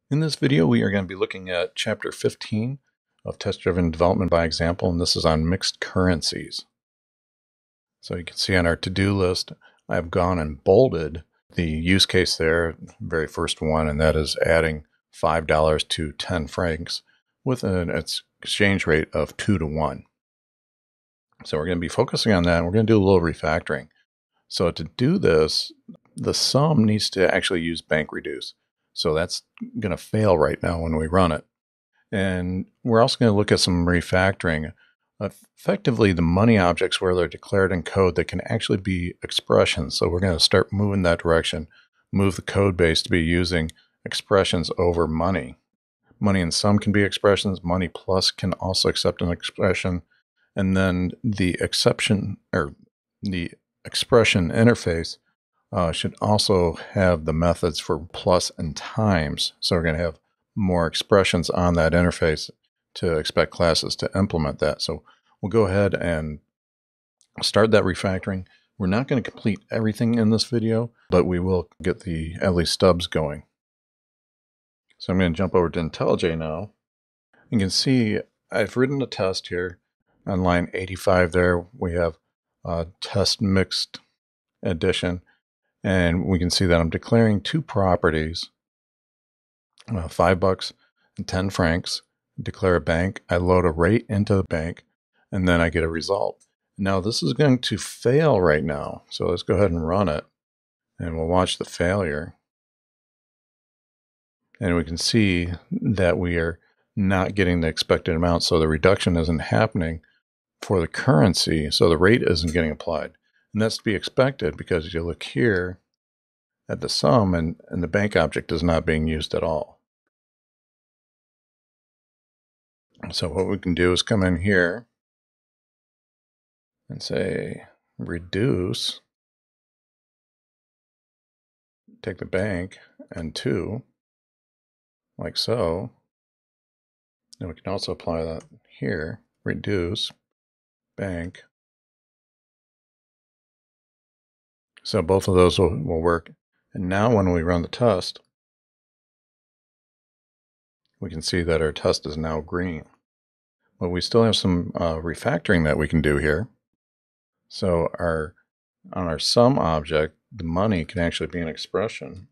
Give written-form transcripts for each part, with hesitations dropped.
In this video, we are going to be looking at Chapter 15 of Test-Driven Development by Example, and this is on mixed currencies. So you can see on our to-do list, I've gone and bolded the use case there, very first one, and that is adding $5 to 10 francs with an exchange rate of 2 to 1. So we're going to be focusing on that, and we're going to do a little refactoring. So to do this, the sum needs to actually use bank reduce. So that's going to fail right now when we run it. And we're also going to look at some refactoring. Effectively, the money objects where they're declared in code, they can actually be expressions. So we're going to start moving that direction, move the code base to be using expressions over money. Money in sum can be expressions. Money plus can also accept an expression. And then the exception or the expression interface should also have the methods for plus and times. So we're going to have more expressions on that interface to expect classes to implement that. So we'll go ahead and start that refactoring. We're not going to complete everything in this video, but we will get the at least stubs going. So I'm going to jump over to IntelliJ now. You can see I've written a test here on line 85 there. We have test mixed addition. And we can see that I'm declaring two properties, $5 and 10 francs, declare a bank. I load a rate into the bank, and then I get a result. Now this is going to fail right now. So let's go ahead and run it, and we'll watch the failure. And we can see that we are not getting the expected amount. So the reduction isn't happening for the currency. So the rate isn't getting applied. And that's to be expected because if you look here, at the sum, and the bank object is not being used at all. So what we can do is come in here and say reduce, take the bank and 2, like so. And we can also apply that here, reduce, bank. So both of those will work. And now when we run the test, we can see that our test is now green. But we still have some refactoring that we can do here. So on our sum object, the money can actually be an expression.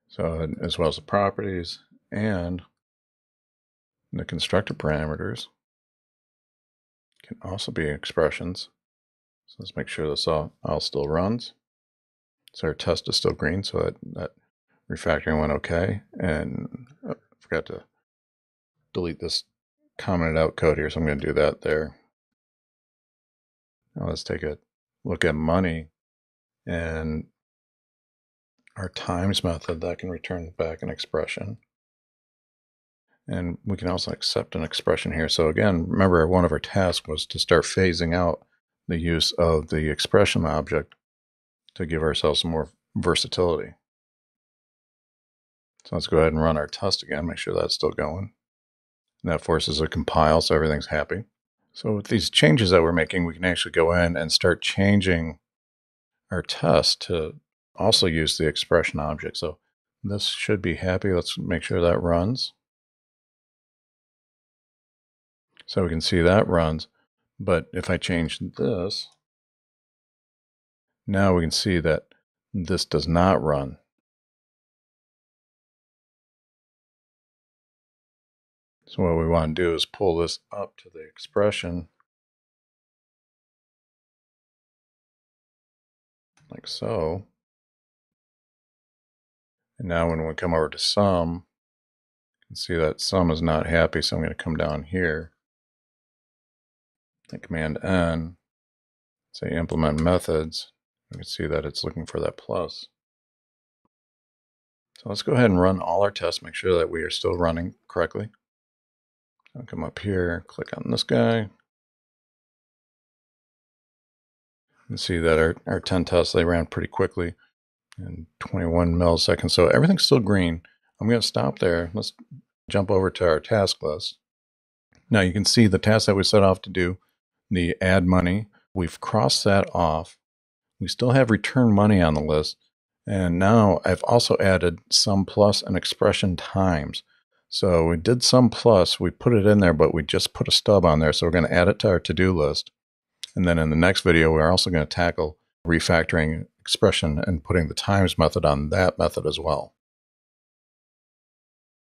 So as well as the properties and the constructor parameters can also be expressions. So let's make sure this all still runs. So our test is still green, so that refactoring went okay. And I forgot to delete this commented out code here, so I'm going to do that there. Now let's take a look at money and our times method that can return back an expression. And we can also accept an expression here. So again, remember one of our tasks was to start phasing out the use of the expression object to give ourselves some more versatility. So let's go ahead and run our test again, make sure that's still going. And that forces a compile, so everything's happy. So with these changes that we're making, we can actually go in and start changing our test to also use the expression object. So this should be happy. Let's make sure that runs. So we can see that runs. But if I change this, now we can see that this does not run. So what we want to do is pull this up to the expression, like so. And now when we come over to sum, you can see that sum is not happy, so I'm going to come down here, and Command N, say implement methods. You can see that it's looking for that plus. So let's go ahead and run all our tests, make sure that we are still running correctly. I'll come up here, click on this guy. You can see that our 10 tests, they ran pretty quickly in 21 milliseconds. So everything's still green. I'm going to stop there. Let's jump over to our task list. Now you can see the task that we set off to do, the add money. We've crossed that off. We still have return money on the list. And now I've also added sum plus and expression times. So we did sum plus, we put it in there, but we just put a stub on there. So we're going to add it to our to-do list. And then in the next video, we're also going to tackle refactoring expression and putting the times method on that method as well.